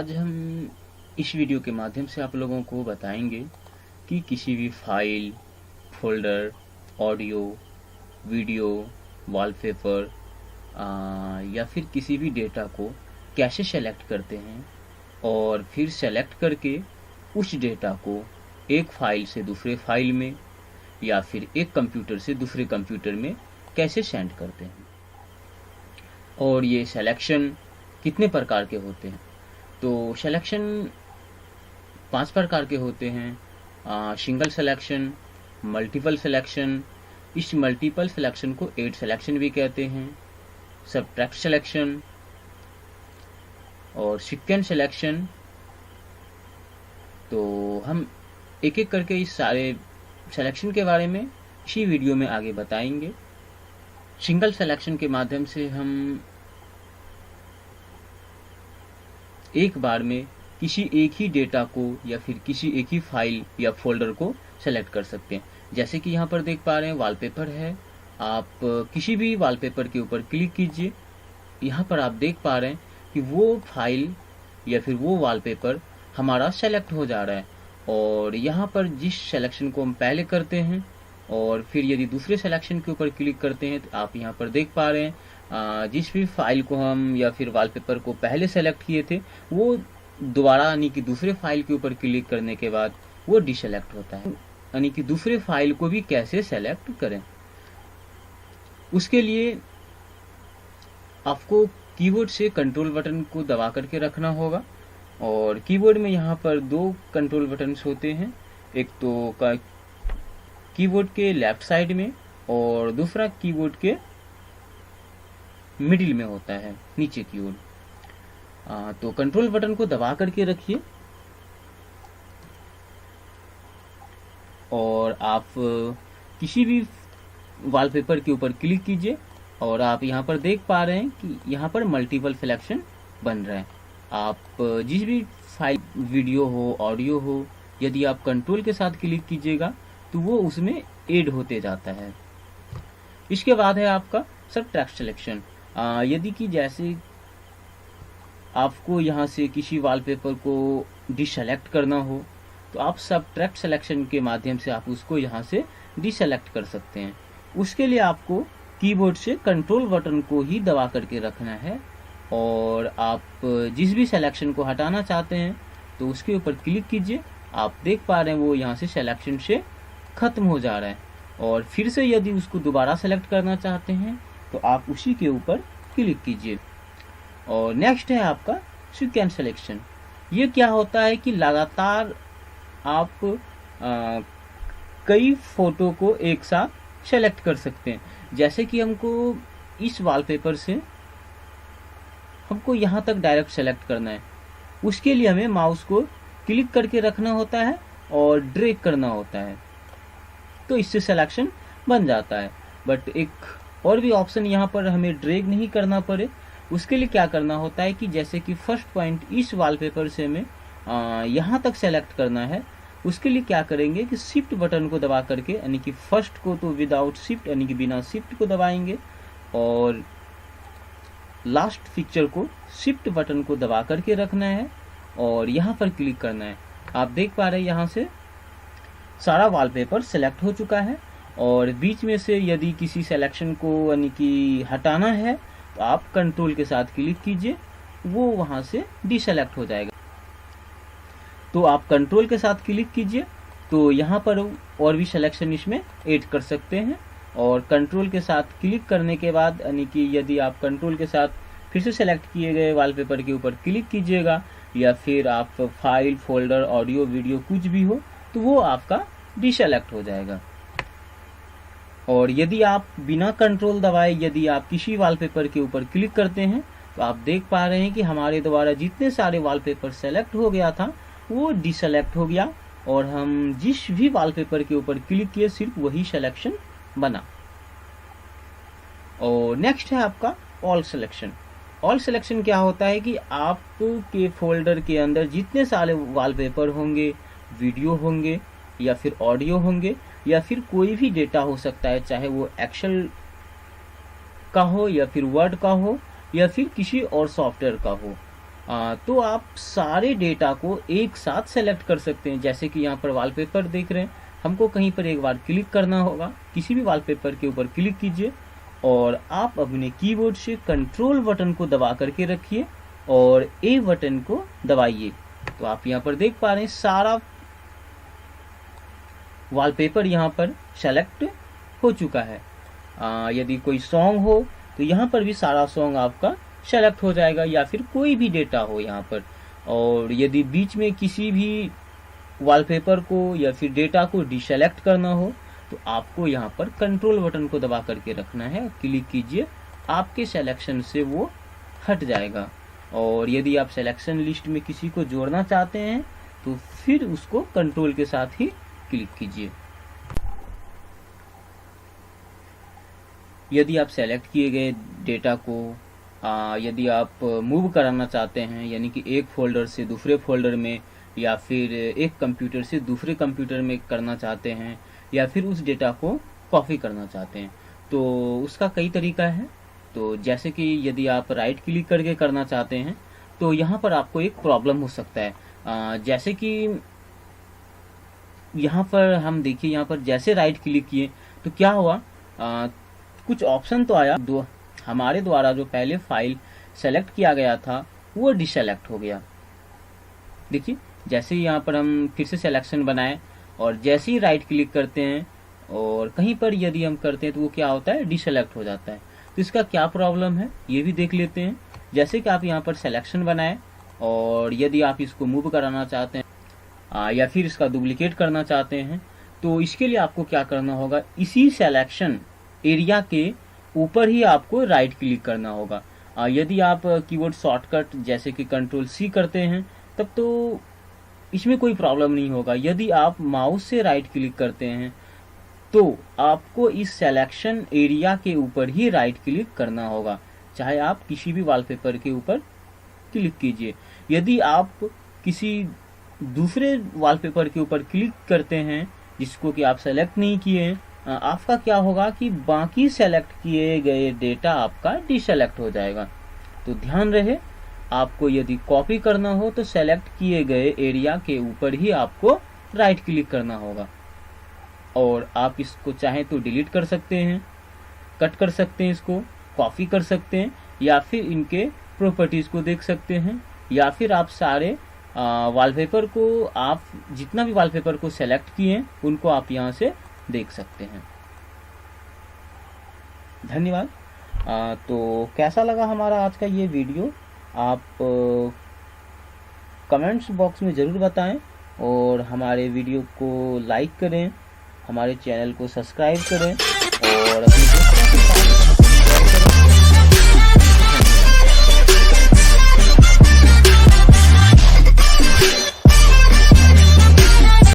आज हम इस वीडियो के माध्यम से आप लोगों को बताएंगे कि किसी भी file, folder, audio, video, wallpaper या फिर किसी भी डेटा को कैसे सेलेक्ट करते हैं और फिर सेलेक्ट करके उस डेटा को एक फाइल से दूसरे फाइल में या फिर एक कंप्यूटर से दूसरे कंप्यूटर में कैसे सेंड करते हैं। और ये सिलेक्शन कितने प्रकार के होते हैं? तो सिलेक्शन 5 प्रकार के होते हैं। सिंगल सिलेक्शन, मल्टीपल सिलेक्शन, इस मल्टीपल सिलेक्शन को एड सिलेक्शन भी कहते हैं, सबट्रैक्ट सिलेक्शन और सीक्वेंस सिलेक्शन। तो हम एक एक करके इस सारे सिलेक्शन के बारे में इसी वीडियो में आगे बताएंगे। सिंगल सिलेक्शन के माध्यम से हम एक बार में किसी एक ही डेटा को या फिर किसी एक ही फाइल या फोल्डर को सेलेक्ट कर सकते हैं। जैसे कि यहाँ पर देख पा रहे हैं वॉलपेपर है, आप किसी भी वॉलपेपर के ऊपर क्लिक कीजिए। यहाँ पर आप देख पा रहे हैं कि वो फाइल या फिर वो वॉलपेपर हमारा सेलेक्ट हो जा रहा है। और यहाँ पर जिस सिलेक्शन को हम पहले करते हैं और फिर यदि दूसरे सिलेक्शन के ऊपर क्लिक करते हैं तो आप यहाँ पर देख पा रहे हैं जिस भी फाइल को हम या फिर वॉलपेपर को पहले सेलेक्ट किए थे वो दोबारा यानी कि दूसरे फाइल के ऊपर क्लिक करने के बाद वो डिसेलेक्ट होता है। यानी कि दूसरे फाइल को भी कैसे सेलेक्ट करें, उसके लिए आपको कीबोर्ड से कंट्रोल बटन को दबा करके रखना होगा। और कीबोर्ड में यहाँ पर 2 कंट्रोल बटन्स होते हैं, एक तो कीबोर्ड के लेफ्ट साइड में और दूसरा कीबोर्ड के मिडिल में होता है, नीचे की ओर। तो कंट्रोल बटन को दबा करके रखिए और आप किसी भी वॉलपेपर के ऊपर क्लिक कीजिए और आप यहाँ पर देख पा रहे हैं कि यहाँ पर मल्टीपल सिलेक्शन बन रहा है। आप जिस भी फाइल, वीडियो हो, ऑडियो हो, यदि आप कंट्रोल के साथ क्लिक कीजिएगा तो वो उसमें ऐड होते जाता है। इसके बाद है आपका सबट्रैक्ट सिलेक्शन। यदि कि जैसे आपको यहाँ से किसी वॉलपेपर को डिसेलेक्ट करना हो तो आप सबट्रैक्ट सिलेक्शन के माध्यम से आप उसको यहाँ से डिसेलेक्ट कर सकते हैं। उसके लिए आपको कीबोर्ड से कंट्रोल बटन को ही दबा करके रखना है और आप जिस भी सिलेक्शन को हटाना चाहते हैं तो उसके ऊपर क्लिक कीजिए। आप देख पा रहे हैं वो यहाँ से सिलेक्शन से खत्म हो जा रहा है। और फिर से यदि उसको दोबारा सेलेक्ट करना चाहते हैं तो आप उसी के ऊपर क्लिक कीजिए। और नेक्स्ट है आपका सीक्वेंस सिलेक्शन। ये क्या होता है कि लगातार आप कई फोटो को एक साथ सेलेक्ट कर सकते हैं। जैसे कि हमको इस वॉलपेपर से हमको यहाँ तक डायरेक्ट सेलेक्ट करना है, उसके लिए हमें माउस को क्लिक करके रखना होता है और ड्रैग करना होता है, तो इससे सिलेक्शन बन जाता है। बट एक और भी ऑप्शन यहाँ पर हमें ड्रैग नहीं करना पड़े, उसके लिए क्या करना होता है कि जैसे कि फर्स्ट पॉइंट इस वॉलपेपर से हमें यहाँ तक सेलेक्ट करना है, उसके लिए क्या करेंगे कि शिफ्ट बटन को दबा करके, यानी कि फर्स्ट को तो विदाउट शिफ्ट यानी कि बिना शिफ्ट को दबाएंगे और लास्ट पिक्चर को शिफ्ट बटन को दबा करके रखना है और यहाँ पर क्लिक करना है। आप देख पा रहे हैं यहाँ से सारा वॉलपेपर सेलेक्ट हो चुका है और बीच में से यदि किसी सिलेक्शन को यानी कि हटाना है तो आप कंट्रोल के साथ क्लिक कीजिए, वो वहां से डिसेलेक्ट हो जाएगा। तो आप कंट्रोल के साथ क्लिक कीजिए तो यहाँ पर और भी सिलेक्शन इसमें ऐड कर सकते हैं। और कंट्रोल के साथ क्लिक करने के बाद यानी कि यदि आप कंट्रोल के साथ फिर से सेलेक्ट किए गए वॉलपेपर के ऊपर क्लिक कीजिएगा या फिर आप फाइल, फोल्डर, ऑडियो, वीडियो कुछ भी हो तो वो आपका डिसेलेक्ट हो जाएगा। और यदि आप बिना कंट्रोल दबाए यदि आप किसी वॉलपेपर के ऊपर क्लिक करते हैं तो आप देख पा रहे हैं कि हमारे द्वारा जितने सारे वॉलपेपर सेलेक्ट हो गया था वो डिसेलेक्ट हो गया और हम जिस भी वॉलपेपर के ऊपर क्लिक किए सिर्फ वही सिलेक्शन बना। और नेक्स्ट है आपका ऑल सिलेक्शन। ऑल सिलेक्शन क्या होता है कि आपके फोल्डर के अंदर जितने सारे वॉलपेपर होंगे, वीडियो होंगे या फिर ऑडियो होंगे या फिर कोई भी डेटा हो सकता है, चाहे वो एक्सेल का हो या फिर वर्ड का हो या फिर किसी और सॉफ्टवेयर का हो, तो आप सारे डेटा को एक साथ सेलेक्ट कर सकते हैं। जैसे कि यहाँ पर वॉलपेपर देख रहे हैं, हमको कहीं पर एक बार क्लिक करना होगा, किसी भी वॉलपेपर के ऊपर क्लिक कीजिए और आप अपने कीबोर्ड से कंट्रोल बटन को दबा करके रखिए और ए बटन को दबाइए। तो आप यहाँ पर देख पा रहे हैं सारा वॉलपेपर यहाँ पर सेलेक्ट हो चुका है। यदि कोई सॉन्ग हो तो यहाँ पर भी सारा सॉन्ग आपका सेलेक्ट हो जाएगा, या फिर कोई भी डेटा हो यहाँ पर। और यदि बीच में किसी भी वॉलपेपर को या फिर डेटा को डिसेलेक्ट करना हो तो आपको यहाँ पर कंट्रोल बटन को दबा करके रखना है, क्लिक कीजिए, आपके सिलेक्शन से वो हट जाएगा। और यदि आप सिलेक्शन लिस्ट में किसी को जोड़ना चाहते हैं तो फिर उसको कंट्रोल के साथ ही क्लिक कीजिए। यदि आप सेलेक्ट किए गए डेटा को यदि आप मूव कराना चाहते हैं, यानी कि एक फोल्डर से दूसरे फोल्डर में या फिर एक कंप्यूटर से दूसरे कंप्यूटर में करना चाहते हैं, या फिर उस डेटा को कॉपी करना चाहते हैं, तो उसका कई तरीका है। तो जैसे कि यदि आप राइट क्लिक करके करना चाहते हैं तो यहाँ पर आपको एक प्रॉब्लम हो सकता है। जैसे कि यहाँ पर हम देखिए, यहाँ पर जैसे राइट क्लिक किए तो क्या हुआ, कुछ ऑप्शन तो आया, हमारे द्वारा जो पहले फाइल सेलेक्ट किया गया था वो डिसेलेक्ट हो गया। देखिए जैसे ही यहाँ पर हम फिर से सिलेक्शन बनाए और जैसे ही राइट क्लिक करते हैं और कहीं पर यदि हम करते हैं तो वो क्या होता है, डिसेलेक्ट हो जाता है। तो इसका क्या प्रॉब्लम है ये भी देख लेते हैं। जैसे कि आप यहाँ पर सिलेक्शन बनाए और यदि आप इसको मूव कराना चाहते हैं या फिर इसका डुप्लीकेट करना चाहते हैं तो इसके लिए आपको क्या करना होगा, इसी सिलेक्शन एरिया के ऊपर ही आपको राइट क्लिक करना होगा। यदि आप कीबोर्ड शॉर्टकट जैसे कि कंट्रोल सी करते हैं तब तो इसमें कोई प्रॉब्लम नहीं होगा। यदि आप माउस से राइट क्लिक करते हैं तो आपको इस सिलेक्शन एरिया के ऊपर ही राइट क्लिक करना होगा, चाहे आप किसी भी वॉलपेपर के ऊपर क्लिक कीजिए। यदि आप किसी दूसरे वॉलपेपर के ऊपर क्लिक करते हैं जिसको कि आप सेलेक्ट नहीं किए, आपका क्या होगा कि बाकी सेलेक्ट किए गए डेटा आपका डिसेलेक्ट हो जाएगा। तो ध्यान रहे, आपको यदि कॉपी करना हो तो सेलेक्ट किए गए एरिया के ऊपर ही आपको राइट क्लिक करना होगा। और आप इसको चाहें तो डिलीट कर सकते हैं, कट कर सकते हैं, इसको कॉपी कर सकते हैं, या फिर इनके प्रॉपर्टीज को देख सकते हैं, या फिर आप सारे वॉलपेपर को, आप जितना भी वॉलपेपर को सेलेक्ट किए हैं उनको आप यहाँ से देख सकते हैं। धन्यवाद। तो कैसा लगा हमारा आज का ये वीडियो, आप कमेंट्स बॉक्स में ज़रूर बताएं और हमारे वीडियो को लाइक करें, हमारे चैनल को सब्सक्राइब करें।